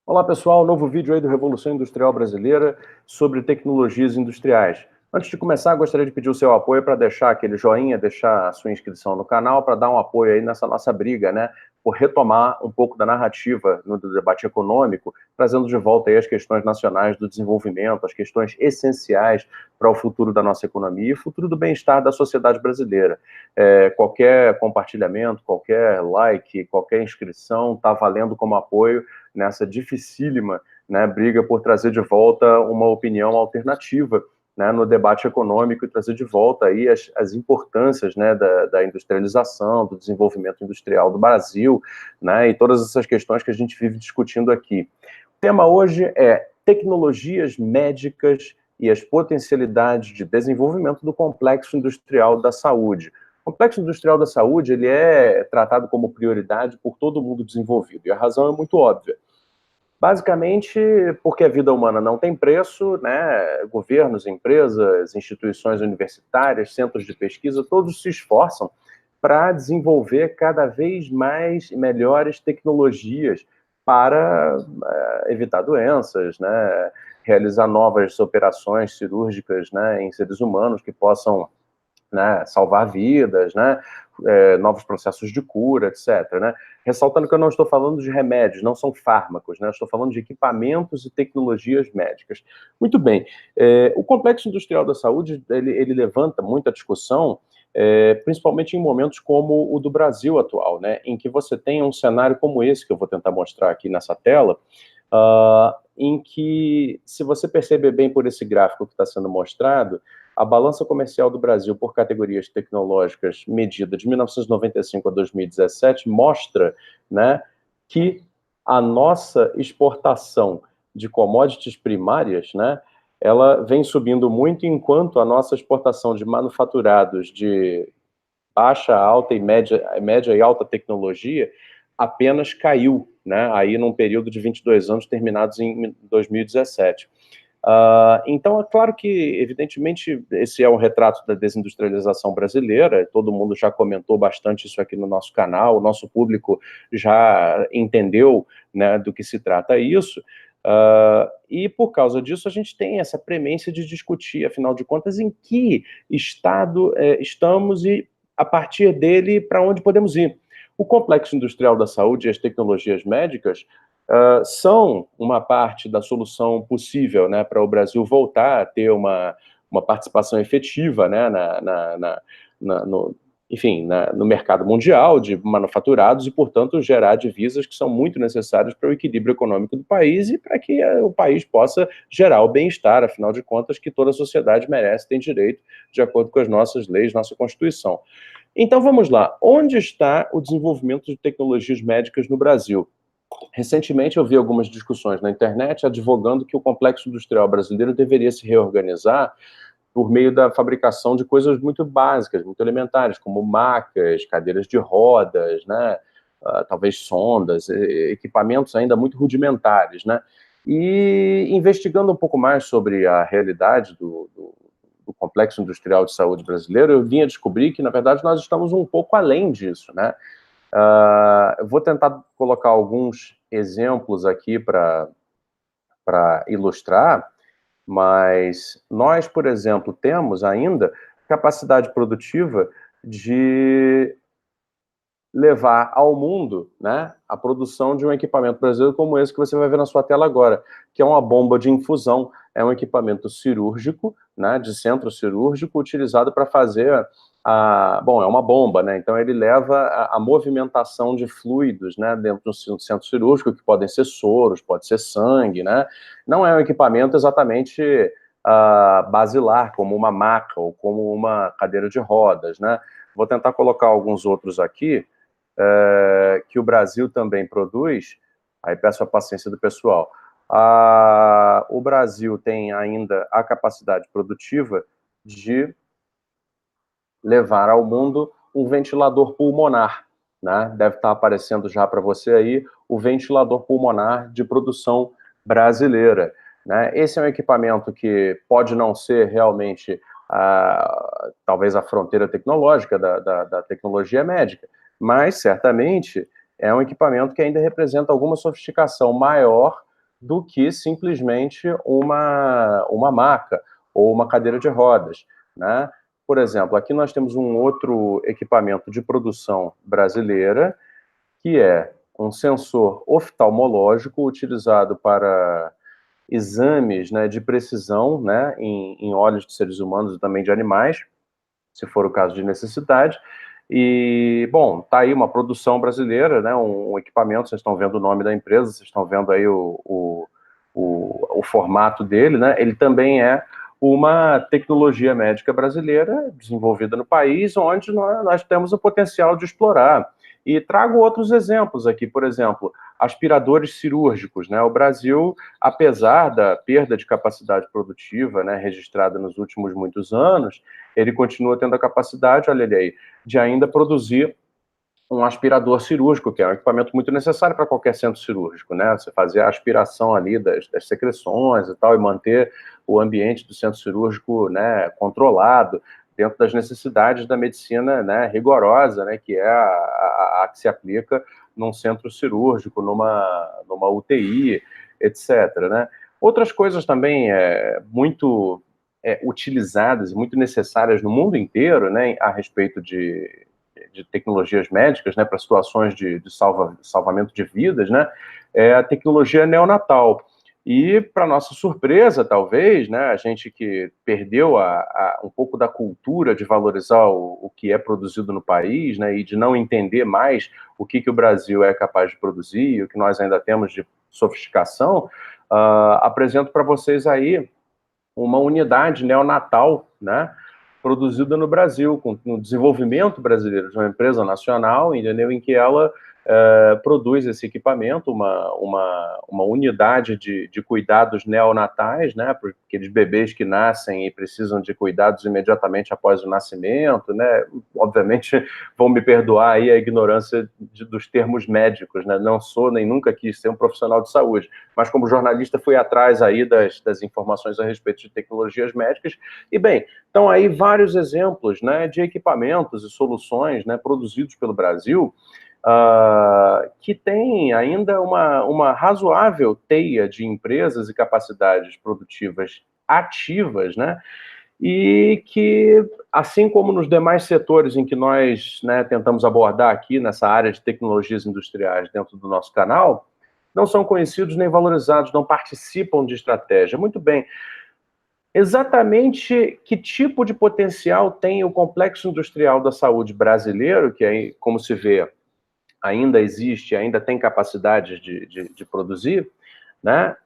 Olá pessoal, novo vídeo aí do Revolução Industrial Brasileira sobre tecnologias industriais. Antes de começar, gostaria de pedir o seu apoio para deixar aquele joinha, deixar a sua inscrição no canal, para dar um apoio aí nessa nossa briga, né, por retomar um pouco da narrativa no debate econômico, trazendo de volta aí as questões nacionais do desenvolvimento, as questões essenciais para o futuro da nossa economia e o futuro do bem-estar da sociedade brasileira. Qualquer compartilhamento, qualquer like, qualquer inscrição está valendo como apoio nessa dificílima, né, briga por trazer de volta uma opinião alternativa, né, no debate econômico e trazer de volta aí as importâncias, né, da industrialização, do desenvolvimento industrial do Brasil, né, e todas essas questões que a gente vive discutindo aqui. O tema hoje é tecnologias médicas e as potencialidades de desenvolvimento do complexo industrial da saúde. O complexo industrial da saúde, ele é tratado como prioridade por todo mundo desenvolvido, e a razão é muito óbvia. Basicamente, porque a vida humana não tem preço, né? Governos, empresas, instituições universitárias, centros de pesquisa, todos se esforçam para desenvolver cada vez mais melhores tecnologias para evitar doenças, né? Realizar novas operações cirúrgicas, né, em seres humanos que possam, né, salvar vidas, né, novos processos de cura, etc., né? Ressaltando que eu não estou falando de remédios, não são fármacos, né? Eu estou falando de equipamentos e tecnologias médicas. Muito bem, o complexo industrial da saúde, ele levanta muita discussão, principalmente em momentos como o do Brasil atual, né, em que você tem um cenário como esse, que eu vou tentar mostrar aqui nessa tela, em que, se você perceber bem por esse gráfico que está sendo mostrado, a balança comercial do Brasil por categorias tecnológicas medida de 1995 a 2017 mostra, né, que a nossa exportação de commodities primárias, né, ela vem subindo muito, enquanto a nossa exportação de manufaturados de baixa, alta e média e alta tecnologia apenas caiu, né, aí num período de 22 anos terminados em 2017. Então, é claro que, evidentemente, esse é um retrato da desindustrialização brasileira, todo mundo já comentou bastante isso aqui no nosso canal, o nosso público já entendeu, né, do que se trata isso, e por causa disso a gente tem essa premência de discutir, afinal de contas, em que estado estamos e, a partir dele, para onde podemos ir. O complexo industrial da saúde e as tecnologias médicas são uma parte da solução possível, né, para o Brasil voltar a ter uma participação efetiva, né, no mercado mundial de manufaturados e, portanto, gerar divisas que são muito necessárias para o equilíbrio econômico do país e para que o país possa gerar o bem-estar, afinal de contas, que toda a sociedade merece, tem direito, de acordo com as nossas leis, nossa Constituição. Então, vamos lá. Onde está o desenvolvimento de tecnologias médicas no Brasil? Recentemente eu vi algumas discussões na internet advogando que o complexo industrial brasileiro deveria se reorganizar por meio da fabricação de coisas muito básicas, muito elementares, como macas, cadeiras de rodas, né, talvez sondas, equipamentos ainda muito rudimentares, né? E investigando um pouco mais sobre a realidade do complexo industrial de saúde brasileiro, eu vim a descobrir que, na verdade, nós estamos um pouco além disso, né? Eu vou tentar colocar alguns exemplos aqui para ilustrar, mas nós, por exemplo, temos ainda capacidade produtiva de levar ao mundo, né, a produção de um equipamento brasileiro como esse que você vai ver na sua tela agora, que é uma bomba de infusão, é um equipamento cirúrgico, né, de centro cirúrgico, utilizado para fazer bom, é uma bomba, né, então ele leva a movimentação de fluidos, né, dentro do centro cirúrgico, que podem ser soros, pode ser sangue, né, não é um equipamento exatamente basilar, como uma maca ou como uma cadeira de rodas, né. Vou tentar colocar alguns outros aqui, que o Brasil também produz, aí peço a paciência do pessoal. O Brasil tem ainda a capacidade produtiva de levar ao mundo um ventilador pulmonar, né? Deve estar aparecendo já para você aí o ventilador pulmonar de produção brasileira, né? Esse é um equipamento que pode não ser realmente talvez a fronteira tecnológica da tecnologia médica, mas certamente é um equipamento que ainda representa alguma sofisticação maior do que simplesmente uma maca ou uma cadeira de rodas, né? Por exemplo, aqui nós temos um outro equipamento de produção brasileira, que é um sensor oftalmológico utilizado para exames, né, de precisão, né, em olhos de seres humanos e também de animais, se for o caso de necessidade. E, bom, tá aí uma produção brasileira, né, um equipamento, vocês estão vendo o nome da empresa, vocês estão vendo aí o formato dele, né, ele também é uma tecnologia médica brasileira desenvolvida no país, onde nós temos o potencial de explorar. E trago outros exemplos aqui, por exemplo, aspiradores cirúrgicos, né, o Brasil, apesar da perda de capacidade produtiva, né, registrada nos últimos muitos anos, ele continua tendo a capacidade, olha ele aí, de ainda produzir um aspirador cirúrgico, que é um equipamento muito necessário para qualquer centro cirúrgico, né? Você fazer a aspiração ali das secreções e tal, e manter o ambiente do centro cirúrgico, né, controlado, dentro das necessidades da medicina, né, rigorosa, né, que é a que se aplica num centro cirúrgico, numa UTI, etc., né? Outras coisas também muito utilizadas e muito necessárias no mundo inteiro, né, a respeito de tecnologias médicas, né, para situações de salvamento de vidas, né, é a tecnologia neonatal. E, para nossa surpresa, talvez, né, a gente que perdeu um pouco da cultura de valorizar o que é produzido no país, né, e de não entender mais o que o Brasil é capaz de produzir e o que nós ainda temos de sofisticação, apresento para vocês aí uma unidade neonatal, né, produzida no Brasil, com o desenvolvimento brasileiro de uma empresa nacional, entendeu, em que ela produz esse equipamento, uma unidade de cuidados neonatais, né, para aqueles bebês que nascem e precisam de cuidados imediatamente após o nascimento, né, obviamente vão me perdoar aí a ignorância dos termos médicos, né, não sou nem nunca quis ser um profissional de saúde, mas como jornalista fui atrás aí das informações a respeito de tecnologias médicas, e bem, então aí vários exemplos, né, de equipamentos e soluções, né, produzidos pelo Brasil, que tem ainda uma razoável teia de empresas e capacidades produtivas ativas, né, e que, assim como nos demais setores em que nós, né, tentamos abordar aqui nessa área de tecnologias industriais dentro do nosso canal, não são conhecidos nem valorizados, não participam de estratégia. Muito bem. Exatamente que tipo de potencial tem o complexo industrial da saúde brasileiro, que aí, como se vê, ainda existe, ainda tem capacidade de produzir, né?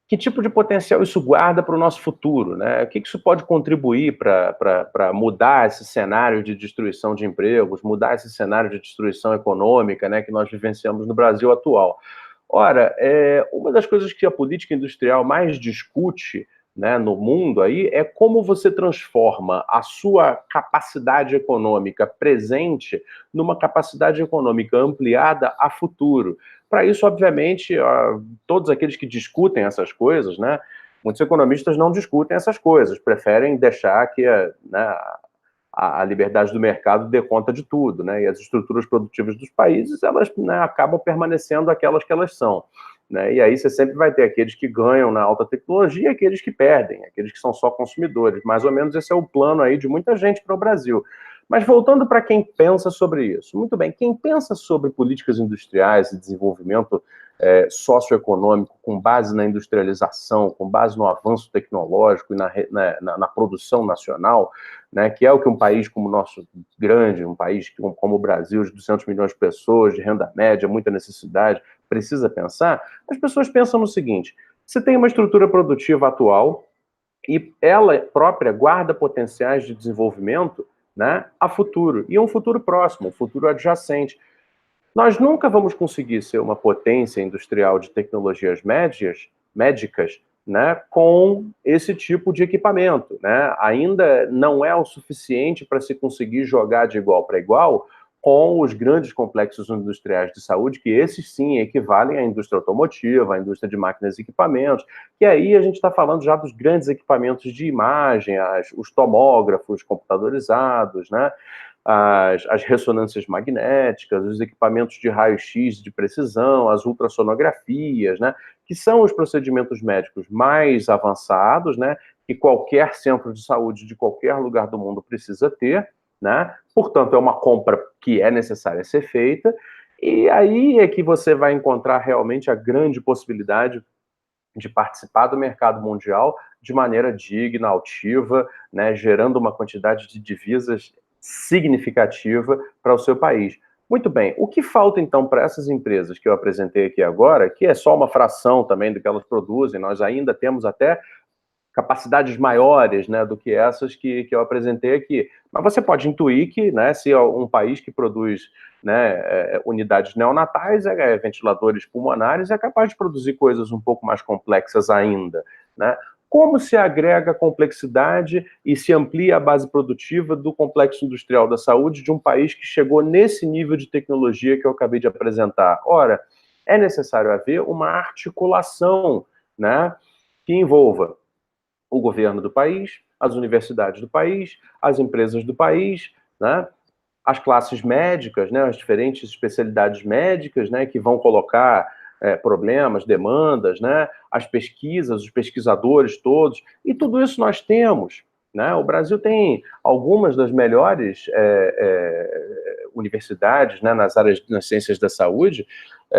Que tipo de potencial isso guarda para o nosso futuro, né? O que isso pode contribuir para mudar esse cenário de destruição de empregos, mudar esse cenário de destruição econômica, né, que nós vivenciamos no Brasil atual? Ora, uma das coisas que a política industrial mais discute, né, no mundo aí é como você transforma a sua capacidade econômica presente numa capacidade econômica ampliada a futuro. Para isso, obviamente, todos aqueles que discutem essas coisas, né, muitos economistas não discutem essas coisas, preferem deixar que né, a liberdade do mercado dê conta de tudo, né? E as estruturas produtivas dos países, elas, né, acabam permanecendo aquelas que elas são, né? E aí você sempre vai ter aqueles que ganham na alta tecnologia e aqueles que perdem, aqueles que são só consumidores. Mais ou menos esse é o plano aí de muita gente para o Brasil. Mas voltando para quem pensa sobre isso, muito bem, quem pensa sobre políticas industriais e desenvolvimento socioeconômico com base na industrialização, com base no avanço tecnológico e na produção nacional, né, que é o que um país como o nosso grande, um país como o Brasil, de 200 milhões de pessoas, de renda média, muita necessidade, precisa pensar, as pessoas pensam no seguinte: você tem uma estrutura produtiva atual e ela própria guarda potenciais de desenvolvimento, né, a futuro, e um futuro próximo, um futuro adjacente. Nós nunca vamos conseguir ser uma potência industrial de tecnologias médicas, né, com esse tipo de equipamento, né? Ainda não é o suficiente para se conseguir jogar de igual para igual com os grandes complexos industriais de saúde, que esses sim equivalem à indústria automotiva, à indústria de máquinas e equipamentos, que aí a gente está falando já dos grandes equipamentos de imagem, os tomógrafos computadorizados, né? as ressonâncias magnéticas, os equipamentos de raio-x de precisão, as ultrassonografias, né, que são os procedimentos médicos mais avançados, né, que qualquer centro de saúde de qualquer lugar do mundo precisa ter, né? Portanto, é uma compra que é necessária ser feita, e aí é que você vai encontrar realmente a grande possibilidade de participar do mercado mundial de maneira digna, altiva, né, gerando uma quantidade de divisas significativa para o seu país. Muito bem, o que falta então para essas empresas que eu apresentei aqui agora, que é só uma fração também do que elas produzem, nós ainda temos até capacidades maiores, né, do que essas que eu apresentei aqui. Mas você pode intuir que, né, se é um país que produz, né, unidades neonatais, ventiladores pulmonares, é capaz de produzir coisas um pouco mais complexas ainda, né? Como se agrega complexidade e se amplia a base produtiva do complexo industrial da saúde de um país que chegou nesse nível de tecnologia que eu acabei de apresentar? Ora, é necessário haver uma articulação, né, que envolva o governo do país, as universidades do país, as empresas do país, né? As classes médicas, né? As diferentes especialidades médicas, né? Que vão colocar problemas, demandas, né? As pesquisas, os pesquisadores todos, e tudo isso nós temos. Né? O Brasil tem algumas das melhores universidades, né, nas ciências da saúde,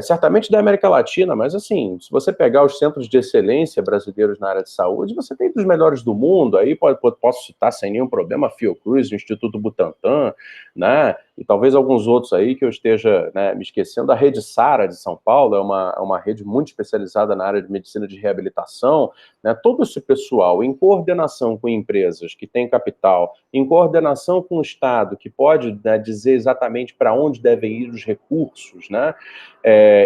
certamente da América Latina, mas assim, se você pegar os centros de excelência brasileiros na área de saúde, você tem dos melhores do mundo, aí posso citar sem nenhum problema a Fiocruz, o Instituto Butantan, né, e talvez alguns outros aí que eu esteja, né, me esquecendo. A Rede Sara de São Paulo é uma rede muito especializada na área de medicina de reabilitação, né, todo esse pessoal em coordenação com empresas que têm capital, em coordenação com o Estado, que pode, né, dizer exatamente para onde devem ir os recursos, né,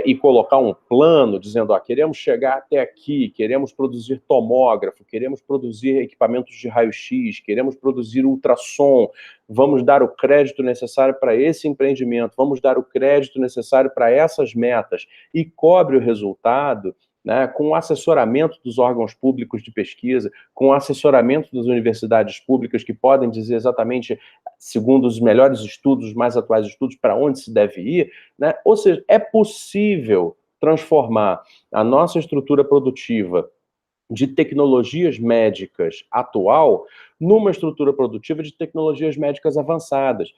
e colocar um plano dizendo, queremos chegar até aqui, queremos produzir tomógrafo, queremos produzir equipamentos de raio-x, queremos produzir ultrassom, vamos dar o crédito necessário para esse empreendimento, vamos dar o crédito necessário para essas metas, e cobre o resultado, né, com o assessoramento dos órgãos públicos de pesquisa, com o assessoramento das universidades públicas que podem dizer exatamente, segundo os melhores estudos, os mais atuais estudos, para onde se deve ir, né? Ou seja, é possível transformar a nossa estrutura produtiva de tecnologias médicas atual numa estrutura produtiva de tecnologias médicas avançadas.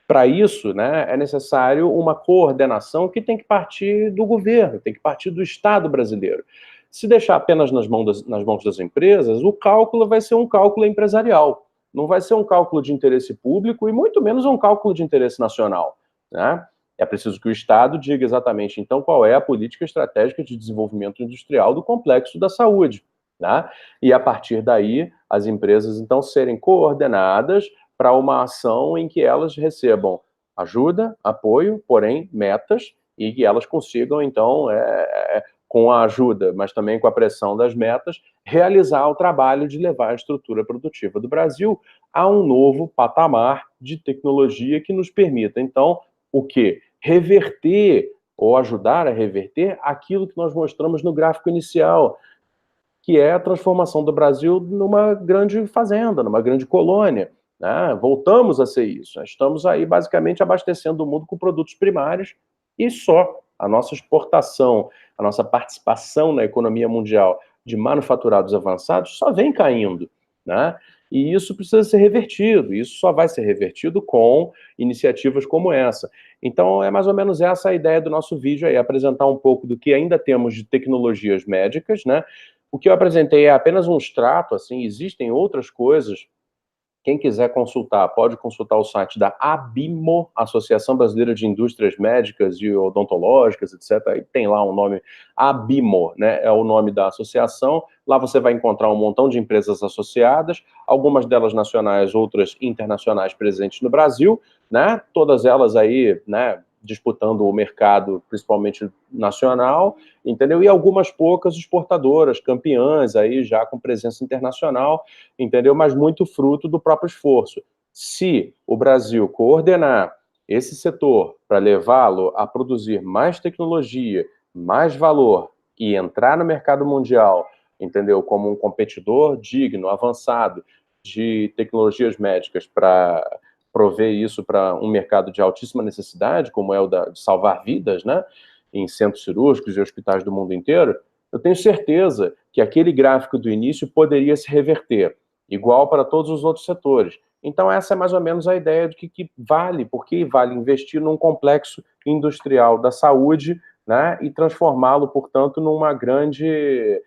Para isso, né, é necessário uma coordenação que tem que partir do governo, tem que partir do Estado brasileiro. Se deixar apenas nas mãos das empresas, o cálculo vai ser um cálculo empresarial, não vai ser um cálculo de interesse público e muito menos um cálculo de interesse nacional, né? É preciso que o Estado diga exatamente, então, qual é a política estratégica de desenvolvimento industrial do complexo da saúde, né? E, a partir daí, as empresas, então, serem coordenadas para uma ação em que elas recebam ajuda, apoio, porém, metas, e que elas consigam, então, com a ajuda, mas também com a pressão das metas, realizar o trabalho de levar a estrutura produtiva do Brasil a um novo patamar de tecnologia que nos permita, então, o quê? Reverter ou ajudar a reverter aquilo que nós mostramos no gráfico inicial, que é a transformação do Brasil numa grande fazenda, numa grande colônia, né? Voltamos a ser isso. Nós estamos aí basicamente abastecendo o mundo com produtos primários e só. A nossa exportação, a nossa participação na economia mundial de manufaturados avançados só vem caindo, né? E isso precisa ser revertido. Isso só vai ser revertido com iniciativas como essa. Então, é mais ou menos essa a ideia do nosso vídeo aí, apresentar um pouco do que ainda temos de tecnologias médicas, né? O que eu apresentei é apenas um extrato, assim, existem outras coisas. Quem quiser consultar, pode consultar o site da ABIMO, Associação Brasileira de Indústrias Médicas e Odontológicas, etc. Aí tem lá um nome, ABIMO, né? É o nome da associação. Lá você vai encontrar um montão de empresas associadas, algumas delas nacionais, outras internacionais presentes no Brasil, né? Todas elas aí, né, disputando o mercado, principalmente nacional, entendeu? E algumas poucas exportadoras, campeãs aí já com presença internacional, entendeu? Mas muito fruto do próprio esforço. Se o Brasil coordenar esse setor para levá-lo a produzir mais tecnologia, mais valor e entrar no mercado mundial, entendeu? Como um competidor digno, avançado de tecnologias médicas para prover isso para um mercado de altíssima necessidade, como é o de salvar vidas, né, em centros cirúrgicos e hospitais do mundo inteiro, eu tenho certeza que aquele gráfico do início poderia se reverter, igual para todos os outros setores. Então essa é mais ou menos a ideia de que vale, porque vale investir num complexo industrial da saúde, né, e transformá-lo, portanto, numa grande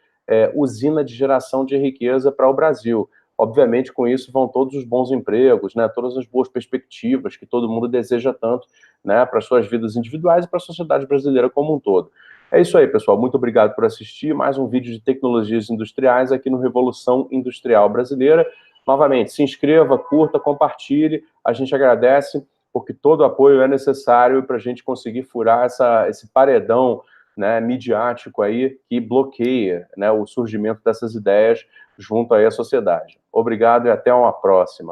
usina de geração de riqueza para o Brasil. Obviamente, com isso vão todos os bons empregos, né, todas as boas perspectivas que todo mundo deseja tanto, né, para suas vidas individuais e para a sociedade brasileira como um todo. É isso aí, pessoal. Muito obrigado por assistir. Mais um vídeo de tecnologias industriais aqui no Revolução Industrial Brasileira. Novamente, se inscreva, curta, compartilhe. A gente agradece, porque todo apoio é necessário para a gente conseguir furar esse paredão, né, midiático aí que bloqueia, né, o surgimento dessas ideias junto aí à sociedade. Obrigado e até uma próxima.